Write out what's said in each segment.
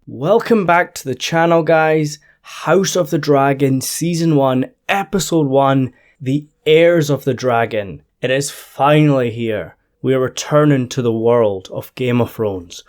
Welcome back to the channel, guys. House of the Dragon Season 1, Episode 1, The Heirs of the Dragon. It is finally here. We are returning to the world of Game of Thrones.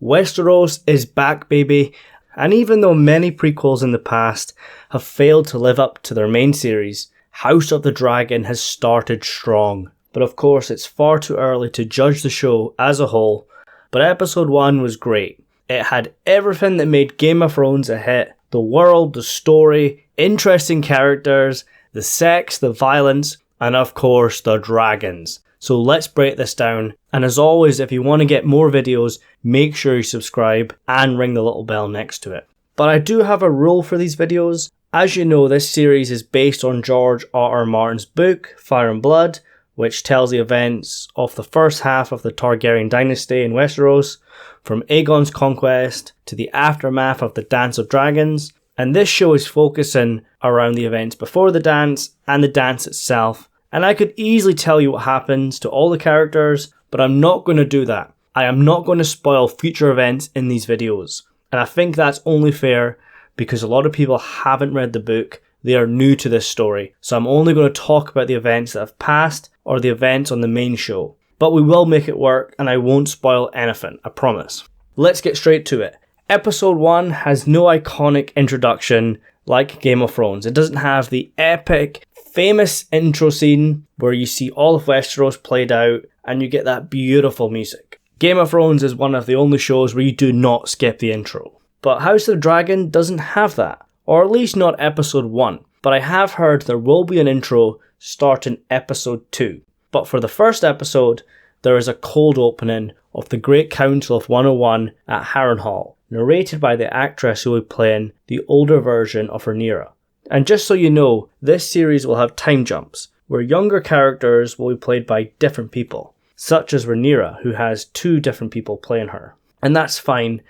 Westeros is back, baby, and even though many prequels in the past have failed to live up to their main series, House of the Dragon has started strong. But of course, it's far too early to judge the show as a whole, but Episode 1 was great. It had everything that made Game of Thrones a hit. The world, the story, interesting characters, the sex, the violence, and of course the dragons. So let's break this down. And as always, if you want to get more videos, make sure you subscribe and ring the little bell next to it. But I do have a rule for these videos. As you know, this series is based on George R.R. Martin's book, Fire and Blood, which tells the events of the first half of the Targaryen dynasty in Westeros, from Aegon's conquest to the aftermath of the Dance of Dragons, and this show is focusing around the events before the dance and the dance itself. And I could easily tell you what happens to all the characters, but I'm not going to do that. I am not going to spoil future events in these videos, and I think that's only fair because a lot of people haven't read the book. They are new to this story, so I'm only going to talk about the events that have passed or the events on the main show. But we will make it work and I won't spoil anything, I promise. Let's get straight to it. Episode 1 has no iconic introduction like Game of Thrones. It doesn't have the epic, famous intro scene where you see all of Westeros played out and you get that beautiful music. Game of Thrones is one of the only shows where you do not skip the intro. But House of the Dragon doesn't have that, or at least not Episode 1. But I have heard there will be an intro starting Episode 2. But for the first episode, there is a cold opening of the Great Council of 101 at Harrenhal, narrated by the actress who will be playing the older version of Rhaenyra. And just so you know, this series will have time jumps, where younger characters will be played by different people, such as Rhaenyra, who has 2 different people playing her. And that's fine,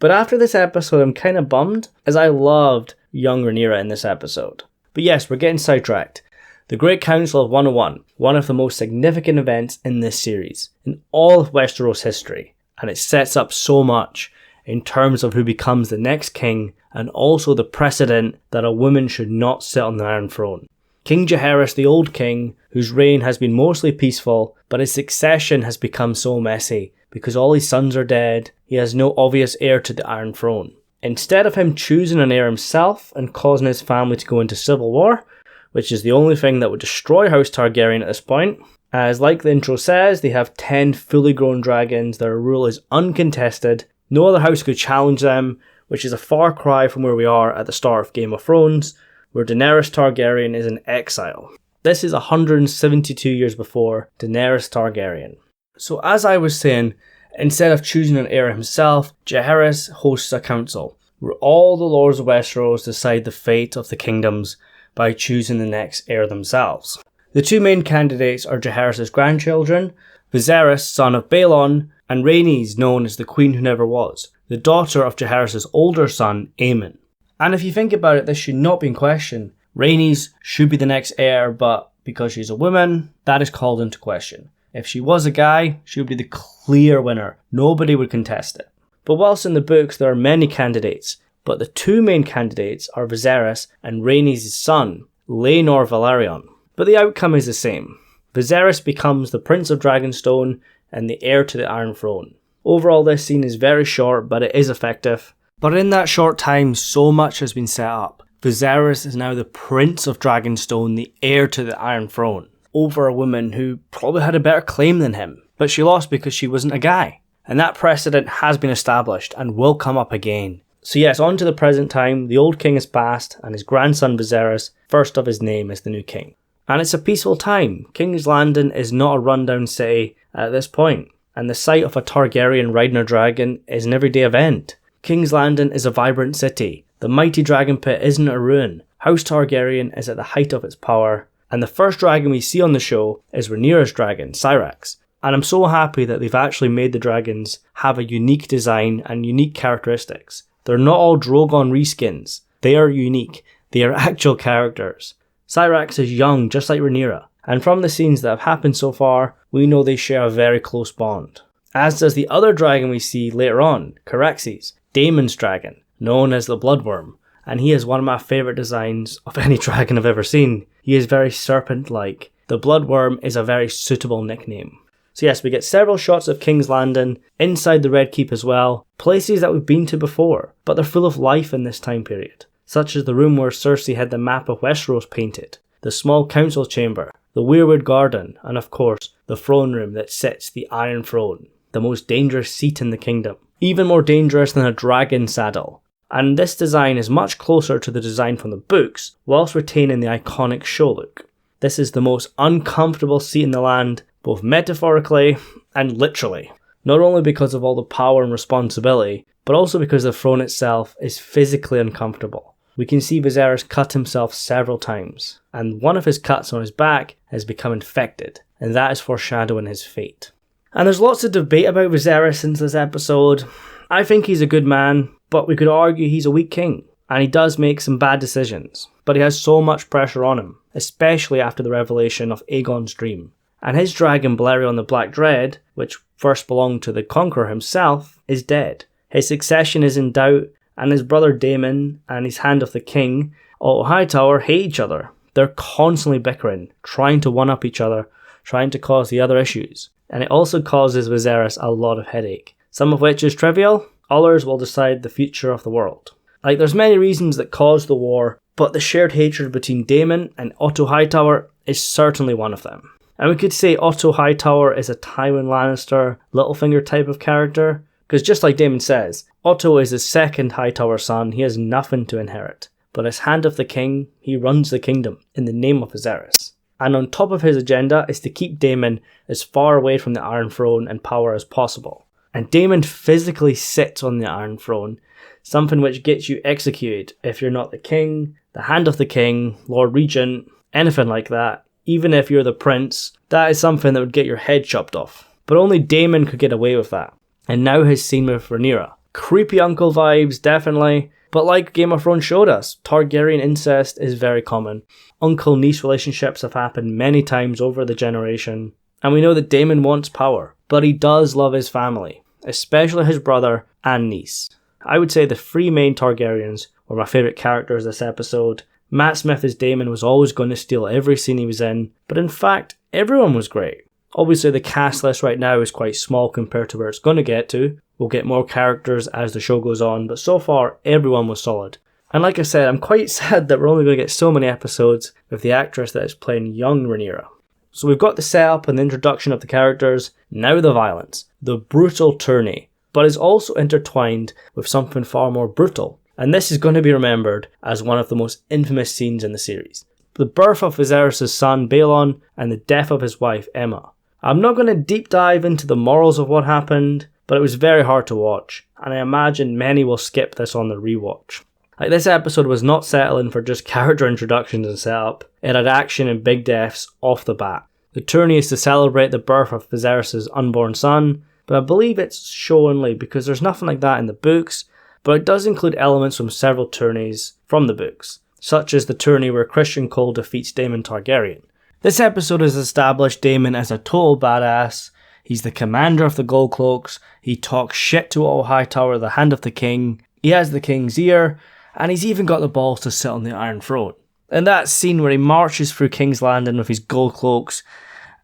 but after this episode I'm kind of bummed, as I loved young Rhaenyra in this episode. But yes, we're getting sidetracked. The Great Council of 101, one of the most significant events in this series, in all of Westeros history, and it sets up so much in terms of who becomes the next king and also the precedent that a woman should not sit on the Iron Throne. King Jaehaerys, the old king, whose reign has been mostly peaceful, but his succession has become so messy because all his sons are dead, he has no obvious heir to the Iron Throne. Instead of him choosing an heir himself and causing his family to go into civil war, which is the only thing that would destroy House Targaryen at this point, as like the intro says, they have 10 fully grown dragons, their rule is uncontested, no other house could challenge them, which is a far cry from where we are at the start of Game of Thrones, where Daenerys Targaryen is in exile. This is 172 years before Daenerys Targaryen. So as I was saying, instead of choosing an heir himself, Jaehaerys hosts a council, where all the lords of Westeros decide the fate of the kingdoms by choosing the next heir themselves. The 2 main candidates are Jaehaerys' grandchildren, Viserys, son of Baelon, and Rhaenys, known as the Queen Who Never Was, the daughter of Jaehaerys' older son, Aemon. And if you think about it, this should not be in question. Rhaenys should be the next heir, but because she's a woman, that is called into question. If she was a guy, she would be the clear winner. Nobody would contest it. But whilst in the books there are many candidates, but the 2 main candidates are Viserys and Rhaenys' son, Laenor Velaryon. But the outcome is the same. Viserys becomes the Prince of Dragonstone and the heir to the Iron Throne. Overall, this scene is very short, but it is effective. But in that short time, so much has been set up. Viserys is now the Prince of Dragonstone, the heir to the Iron Throne, over a woman who probably had a better claim than him, but she lost because she wasn't a guy. And that precedent has been established and will come up again. So yes, on to the present time, the old king has passed and his grandson Viserys, first of his name, is the new king. And it's a peaceful time. King's Landing is not a rundown city at this point, and the sight of a Targaryen riding a dragon is an everyday event. King's Landing is a vibrant city. The mighty dragon pit isn't a ruin. House Targaryen is at the height of its power, and the first dragon we see on the show is Rhaenyra's dragon, Syrax. And I'm so happy that they've actually made the dragons have a unique design and unique characteristics. They're not all Drogon reskins. They are unique. They are actual characters. Syrax is young, just like Rhaenyra, and from the scenes that have happened so far, we know they share a very close bond. As does the other dragon we see later on, Caraxes. Daemon's dragon, known as the Bloodworm, and he is one of my favourite designs of any dragon I've ever seen. He is very serpent-like. The Bloodworm is a very suitable nickname. So yes, we get several shots of King's Landing, inside the Red Keep as well, places that we've been to before, but they're full of life in this time period, such as the room where Cersei had the map of Westeros painted, the small council chamber, the Weirwood Garden, and of course, the throne room that sits the Iron Throne, the most dangerous seat in the kingdom. Even more dangerous than a dragon saddle. And this design is much closer to the design from the books, whilst retaining the iconic show look. This is the most uncomfortable seat in the land, both metaphorically and literally. Not only because of all the power and responsibility, but also because the throne itself is physically uncomfortable. We can see Viserys cut himself several times, and one of his cuts on his back has become infected, and that is foreshadowing his fate. And there's lots of debate about Viserys since this episode. I think he's a good man, but we could argue he's a weak king, and he does make some bad decisions, but he has so much pressure on him, especially after the revelation of Aegon's dream. And his dragon Balerion the Black Dread, which first belonged to the Conqueror himself, is dead. His succession is in doubt, and his brother Daemon and his Hand of the King, Otto Hightower, hate each other. They're constantly bickering, trying to one-up each other, trying to cause the other issues. And it also causes Viserys a lot of headache, some of which is trivial, others will decide the future of the world. Like, there's many reasons that cause the war, but the shared hatred between Daemon and Otto Hightower is certainly one of them. And we could say Otto Hightower is a Tywin Lannister, Littlefinger type of character, because just like Daemon says, Otto is the second Hightower son, he has nothing to inherit. But as Hand of the King, he runs the kingdom in the name of Viserys. And on top of his agenda is to keep Daemon as far away from the Iron Throne and power as possible. And Daemon physically sits on the Iron Throne, something which gets you executed if you're not the king, the Hand of the King, Lord Regent, anything like that. Even if you're the prince, that is something that would get your head chopped off. But only Daemon could get away with that. And now his scene with Rhaenyra. Creepy uncle vibes, definitely. But like Game of Thrones showed us, Targaryen incest is very common. Uncle-niece relationships have happened many times over the generation. And we know that Daemon wants power, but he does love his family, especially his brother and niece. I would say the three main Targaryens were my favourite characters this episode. Matt Smith as Daemon was always going to steal every scene he was in, but in fact, everyone was great. Obviously the cast list right now is quite small compared to where it's going to get to. We'll get more characters as the show goes on, but so far everyone was solid. And like I said, I'm quite sad that we're only going to get so many episodes with the actress that is playing young Rhaenyra. So we've got the setup and the introduction of the characters, now the violence, the brutal tourney, but is also intertwined with something far more brutal. And this is going to be remembered as one of the most infamous scenes in the series. The birth of Viserys' son Baelon and the death of his wife Emma. I'm not going to deep dive into the morals of what happened, but it was very hard to watch, and I imagine many will skip this on the rewatch. Like, this episode was not settling for just character introductions and setup, it had action and big deaths off the bat. The tourney is to celebrate the birth of Viserys' unborn son, but I believe it's show only because there's nothing like that in the books, but it does include elements from several tourneys from the books, such as the tourney where Christian Cole defeats Daemon Targaryen. This episode has established Daemon as a total badass. He's the commander of the Gold Cloaks, he talks shit to Otto Hightower, the Hand of the King, he has the king's ear, and he's even got the balls to sit on the Iron Throne. And that scene where he marches through King's Landing with his Gold Cloaks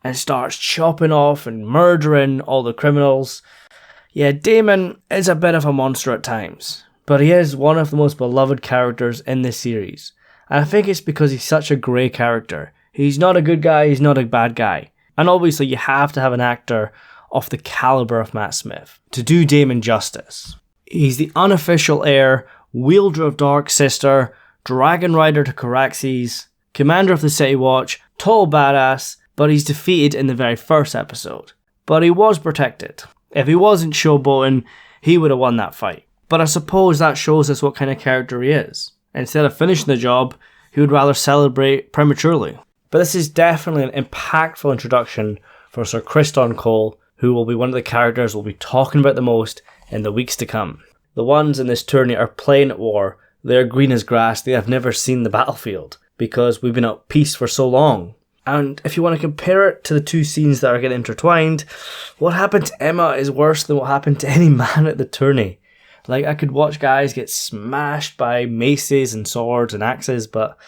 and starts chopping off and murdering all the criminals. Yeah, Daemon is a bit of a monster at times, but he is one of the most beloved characters in this series. And I think it's because he's such a grey character. He's not a good guy, he's not a bad guy. And obviously you have to have an actor of the caliber of Matt Smith to do Daemon justice. He's the unofficial heir, wielder of Dark Sister, dragon rider to Caraxes, commander of the City Watch, total badass, but he's defeated in the very first episode. But he was protected. If he wasn't showboating, he would have won that fight. But I suppose that shows us what kind of character he is. Instead of finishing the job, he would rather celebrate prematurely. But this is definitely an impactful introduction for Sir Criston Cole, who will be one of the characters we'll be talking about the most in the weeks to come. The ones in this tourney are playing at war, they're green as grass, they have never seen the battlefield, because we've been at peace for so long. And if you want to compare it to the two scenes that are getting intertwined, what happened to Emma is worse than what happened to any man at the tourney. Like, I could watch guys get smashed by maces and swords and axes, but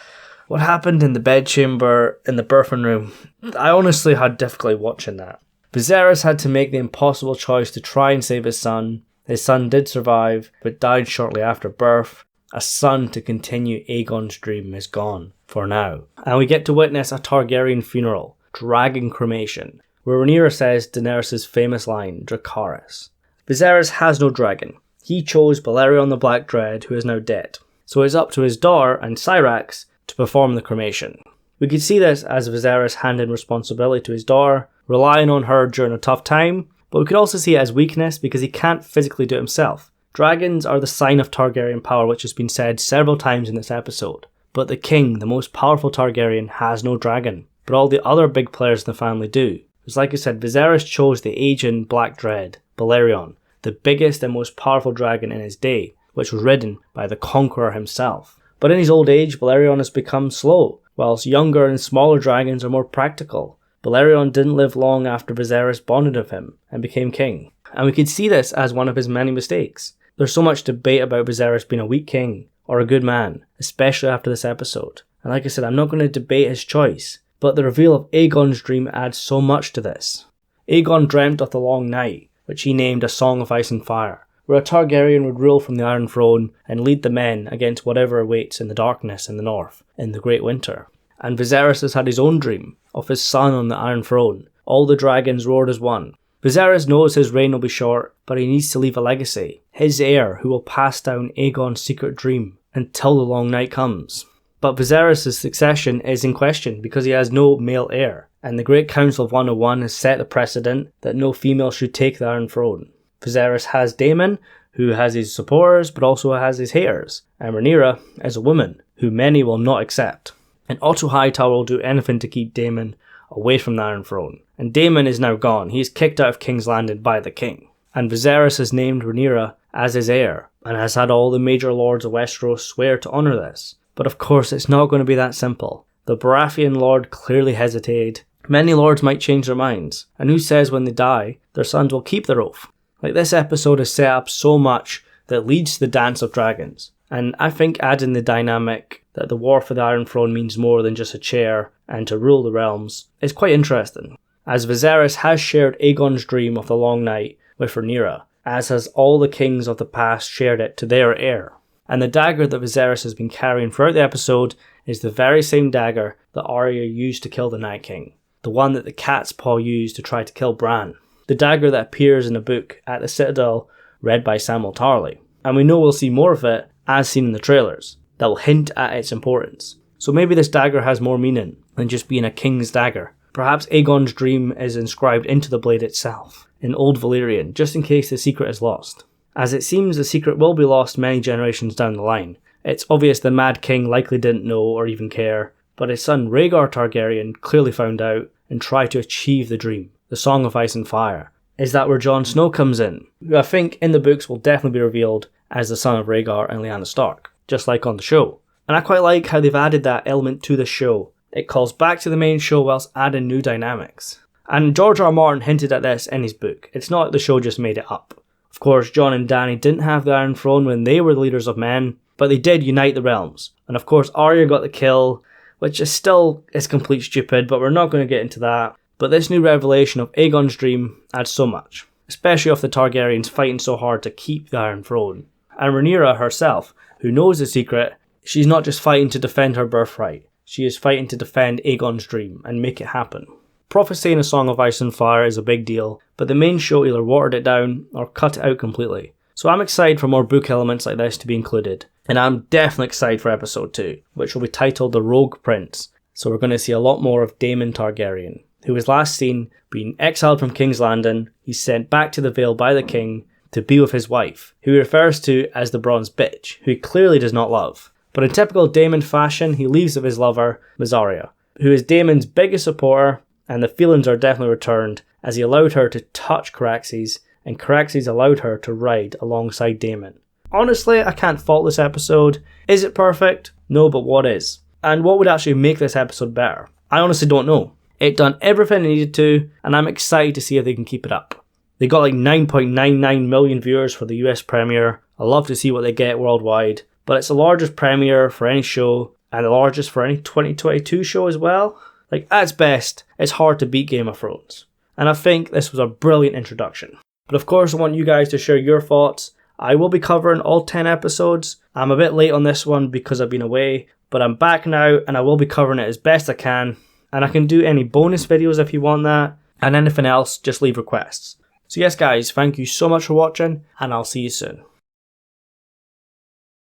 what happened in the bedchamber in the birthing room, I honestly had difficulty watching that. Viserys had to make the impossible choice to try and save his son. His son did survive, but died shortly after birth. A son to continue Aegon's dream is gone, for now. And we get to witness a Targaryen funeral, dragon cremation, where Rhaenyra says Daenerys' famous line, Dracarys. Viserys has no dragon. He chose Balerion the Black Dread, who is now dead. So it's up to his daughter and Syrax to perform the cremation. We could see this as Viserys handing responsibility to his daughter, relying on her during a tough time, but we could also see it as weakness because he can't physically do it himself. Dragons are the sign of Targaryen power, which has been said several times in this episode. But the king, the most powerful Targaryen, has no dragon. But all the other big players in the family do. Because like I said, Viserys chose the Aegon Black Dread, Balerion, the biggest and most powerful dragon in his day, which was ridden by the Conqueror himself. But in his old age, Balerion has become slow, whilst younger and smaller dragons are more practical. Balerion didn't live long after Viserys bonded with him and became king. And we could see this as one of his many mistakes. There's so much debate about Viserys being a weak king or a good man, especially after this episode. And like I said, I'm not going to debate his choice, but the reveal of Aegon's dream adds so much to this. Aegon dreamt of the long night, which he named A Song of Ice and Fire, where a Targaryen would rule from the Iron Throne and lead the men against whatever awaits in the darkness in the north, in the Great Winter. And Viserys has had his own dream of his son on the Iron Throne. All the dragons roared as one. Viserys knows his reign will be short, but he needs to leave a legacy. His heir, who will pass down Aegon's secret dream until the long night comes. But Viserys' succession is in question because he has no male heir, and the Great Council of 101 has set the precedent that no female should take the Iron Throne. Viserys has Daemon, who has his supporters but also has his heirs, and Rhaenyra is a woman, who many will not accept. And Otto Hightower will do anything to keep Daemon away from the Iron Throne. And Daemon is now gone. He is kicked out of King's Landing by the king. And Viserys has named Rhaenyra as his heir, and has had all the major lords of Westeros swear to honour this. But of course it's not going to be that simple. The Baratheon lord clearly hesitated. Many lords might change their minds, and who says when they die, their sons will keep their oath? Like, this episode is set up so much that leads to the Dance of Dragons. And I think adding the dynamic that the War for the Iron Throne means more than just a chair and to rule the realms is quite interesting, as Viserys has shared Aegon's dream of the long night with Rhaenyra, as has all the kings of the past shared it to their heir. And the dagger that Viserys has been carrying throughout the episode is the very same dagger that Arya used to kill the Night King, the one that the Cat's Paw used to try to kill Bran, the dagger that appears in a book at the Citadel read by Samuel Tarly. And we know we'll see more of it, as seen in the trailers, that will hint at its importance. So maybe this dagger has more meaning than just being a king's dagger. Perhaps Aegon's dream is inscribed into the blade itself, in Old Valyrian, just in case the secret is lost. As it seems the secret will be lost many generations down the line. It's obvious the Mad King likely didn't know or even care, but his son Rhaegar Targaryen clearly found out and tried to achieve the dream, the Song of Ice and Fire. Is that where Jon Snow comes in, who I think in the books will definitely be revealed as the son of Rhaegar and Lyanna Stark, just like on the show. And I quite like how they've added that element to the show. It calls back to the main show whilst adding new dynamics. And George R. R. Martin hinted at this in his book. It's not like the show just made it up. Of course, Jon and Dany didn't have the Iron Throne when they were the leaders of men, but they did unite the realms. And of course, Arya got the kill, which is complete stupid, but we're not going to get into that. But this new revelation of Aegon's dream adds so much, especially of the Targaryens fighting so hard to keep the Iron Throne. And Rhaenyra herself, who knows the secret, she's not just fighting to defend her birthright, she is fighting to defend Aegon's dream and make it happen. Prophecy in A Song of Ice and Fire is a big deal, but the main show either watered it down or cut it out completely. So I'm excited for more book elements like this to be included. And I'm definitely excited for episode 2, which will be titled The Rogue Prince. So we're going to see a lot more of Daemon Targaryen, who was last seen being exiled from King's Landing. He's sent back to the Vale by the king to be with his wife, who he refers to as the Bronze Bitch, who he clearly does not love. But in typical Daemon fashion, he leaves with his lover, Mysaria, who is Daemon's biggest supporter, and the feelings are definitely returned as he allowed her to touch Caraxes, and Caraxes allowed her to ride alongside Daemon. Honestly, I can't fault this episode. Is it perfect? No, but what is? And what would actually make this episode better? I honestly don't know. It done everything it needed to, and I'm excited to see if they can keep it up. They got like 9.99 million viewers for the US premiere, I love to see what they get worldwide. But it's the largest premiere for any show, and the largest for any 2022 show as well. Like, at its best, it's hard to beat Game of Thrones. And I think this was a brilliant introduction. But of course, I want you guys to share your thoughts. I will be covering all 10 episodes. I'm a bit late on this one because I've been away, but I'm back now and I will be covering it as best I can. And I can do any bonus videos if you want that. And anything else, just leave requests. So yes guys, thank you so much for watching, and I'll see you soon.